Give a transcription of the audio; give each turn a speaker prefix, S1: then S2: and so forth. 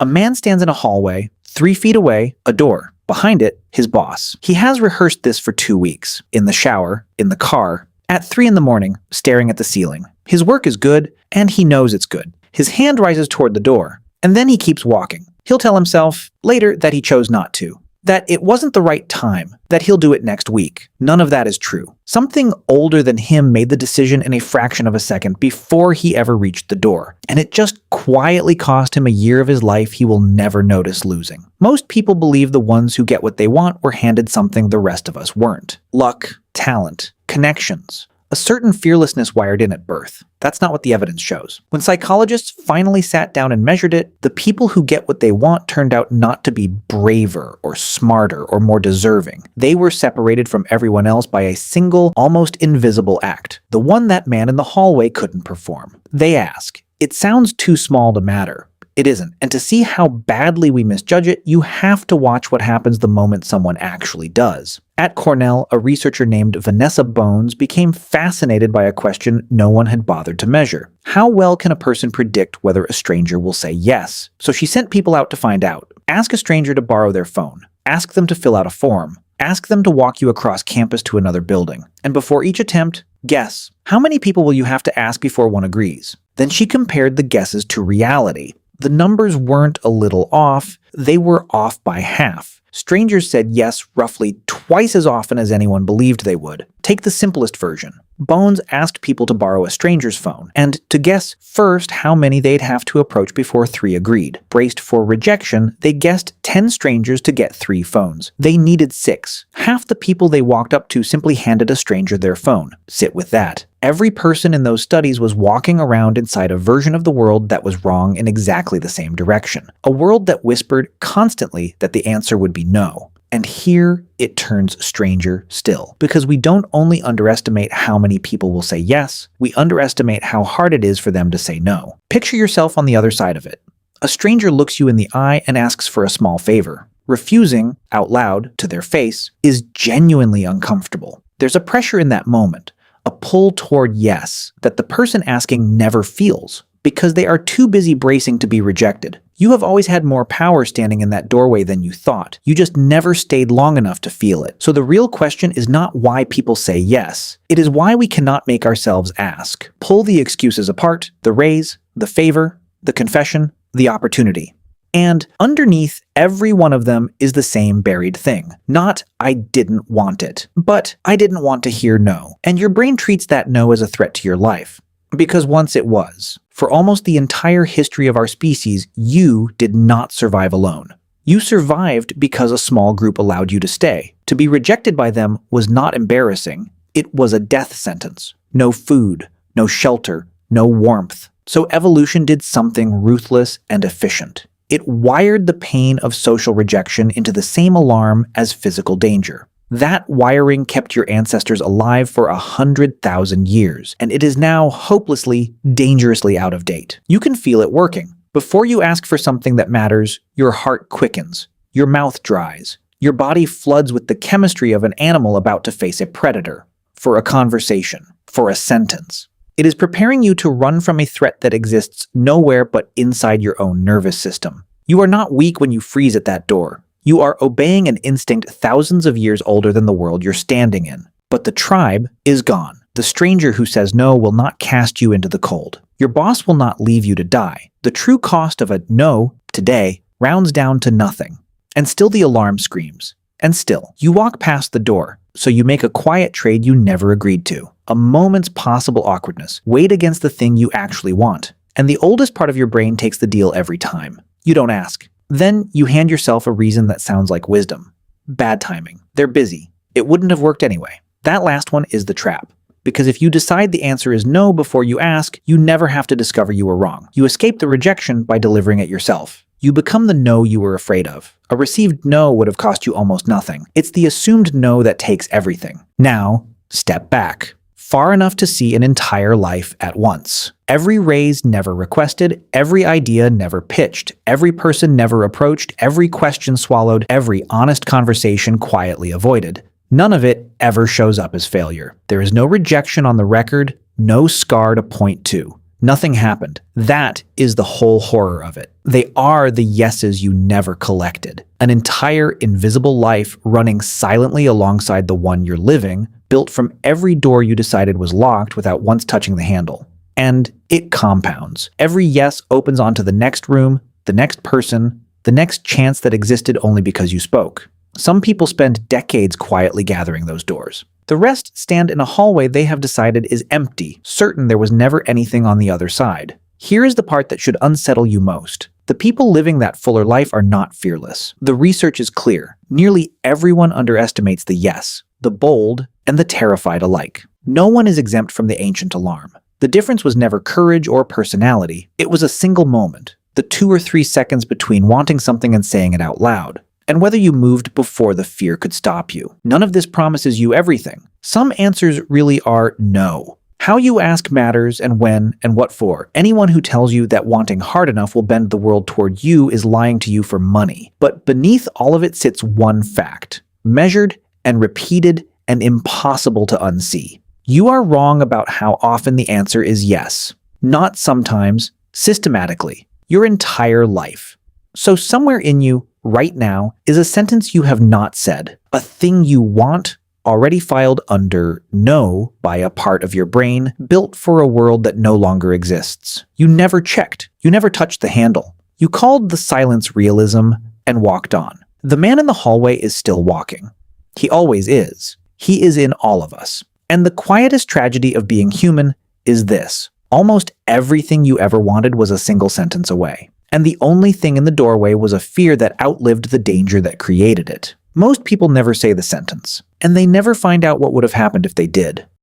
S1: A man stands in a hallway, 3 feet away, a door. Behind it, his boss. He has rehearsed this for 2 weeks. In the shower, in the car, at 3 in the morning, staring at the ceiling. His work is good, and he knows it's good. His hand rises toward the door, and then he keeps walking. He'll tell himself later that he chose not to, that it wasn't the right time, that he'll do it next week. None of that is true. Something older than him made the decision in a fraction of a second before he ever reached the door, and it just quietly cost him a year of his life he will never notice losing. Most people believe the ones who get what they want were handed something the rest of us weren't. Luck, talent, connections, a certain fearlessness wired in at birth. That's not what the evidence shows. When psychologists finally sat down and measured it, the people who get what they want turned out not to be braver or smarter or more deserving. They were separated from everyone else by a single, almost invisible act, the one that man in the hallway couldn't perform. They ask, it sounds too small to matter. It isn't. And to see how badly we misjudge it, you have to watch what happens the moment someone actually does. At Cornell, a researcher named Vanessa Bones became fascinated by a question no one had bothered to measure. How well can a person predict whether a stranger will say yes? So she sent people out to find out. Ask a stranger to borrow their phone. Ask them to fill out a form. Ask them to walk you across campus to another building. And before each attempt, guess. How many people will you have to ask before one agrees? Then she compared the guesses to reality. The numbers weren't a little off, they were off by half. Strangers said yes roughly twice as often as anyone believed they would. Take the simplest version. Bones asked people to borrow a stranger's phone, and to guess first how many they'd have to approach before 3 agreed. Braced for rejection, they guessed 10 strangers to get 3 phones. They needed 6. Half the people they walked up to simply handed a stranger their phone. Sit with that. Every person in those studies was walking around inside a version of the world that was wrong in exactly the same direction. A world that whispered constantly that the answer would be no. And here it turns stranger still, because we don't only underestimate how many people will say yes, we underestimate how hard it is for them to say no. Picture yourself on the other side of it. A stranger looks you in the eye and asks for a small favor. Refusing, out loud, to their face, is genuinely uncomfortable. There's a pressure in that moment, a pull toward yes, that the person asking never feels, because they are too busy bracing to be rejected. You have always had more power standing in that doorway than you thought. You just never stayed long enough to feel it. So the real question is not why people say yes. It is why we cannot make ourselves ask. Pull the excuses apart, the raise, the favor, the confession, the opportunity. And underneath every one of them is the same buried thing. Not, I didn't want it, but I didn't want to hear no. And your brain treats that no as a threat to your life. Because once it was. For almost the entire history of our species, you did not survive alone. You survived because a small group allowed you to stay. To be rejected by them was not embarrassing. It was a death sentence. No food, no shelter, no warmth. So evolution did something ruthless and efficient. It wired the pain of social rejection into the same alarm as physical danger. That wiring kept your ancestors alive for 100,000 years, and it is now hopelessly, dangerously out of date. You can feel it working. Before you ask for something that matters, your heart quickens, your mouth dries, your body floods with the chemistry of an animal about to face a predator, for a conversation, for a sentence. It is preparing you to run from a threat that exists nowhere but inside your own nervous system. You are not weak when you freeze at that door. You are obeying an instinct thousands of years older than the world you're standing in. But the tribe is gone. The stranger who says no will not cast you into the cold. Your boss will not leave you to die. The true cost of a no today rounds down to nothing. And still the alarm screams. And still, you walk past the door, so you make a quiet trade you never agreed to. A moment's possible awkwardness, weighed against the thing you actually want. And the oldest part of your brain takes the deal every time. You don't ask. Then you hand yourself a reason that sounds like wisdom. Bad timing. They're busy. It wouldn't have worked anyway. That last one is the trap. Because if you decide the answer is no before you ask, you never have to discover you were wrong. You escape the rejection by delivering it yourself. You become the no you were afraid of. A received no would have cost you almost nothing. It's the assumed no that takes everything. Now, step back. Far enough to see an entire life at once. Every raise never requested, every idea never pitched, every person never approached, every question swallowed, every honest conversation quietly avoided. None of it ever shows up as failure. There is no rejection on the record, no scar to point to. Nothing happened. That is the whole horror of it. They are the yeses you never collected. An entire invisible life running silently alongside the one you're living, built from every door you decided was locked without once touching the handle. And it compounds. Every yes opens onto the next room, the next person, the next chance that existed only because you spoke. Some people spend decades quietly gathering those doors. The rest stand in a hallway they have decided is empty, certain there was never anything on the other side. Here is the part that should unsettle you most. The people living that fuller life are not fearless. The research is clear. Nearly everyone underestimates the yes, the bold, and the terrified alike. No one is exempt from the ancient alarm. The difference was never courage or personality. It was a single moment, the 2 or 3 seconds between wanting something and saying it out loud. And whether you moved before the fear could stop you. None of this promises you everything. Some answers really are no. How you ask matters, and when and what for. Anyone who tells you that wanting hard enough will bend the world toward you is lying to you for money. But beneath all of it sits one fact, measured and repeated and impossible to unsee. You are wrong about how often the answer is yes. Not sometimes, systematically, your entire life. So somewhere in you, right now, is a sentence you have not said, a thing you want, already filed under no by a part of your brain built for a world that no longer exists. You never checked. You never touched the handle. You called the silence realism and walked on. The man in the hallway is still walking. He always is. He is in all of us. And the quietest tragedy of being human is this. Almost everything you ever wanted was a single sentence away. And the only thing in the doorway was a fear that outlived the danger that created it. Most people never say the sentence, and they never find out what would have happened if they did.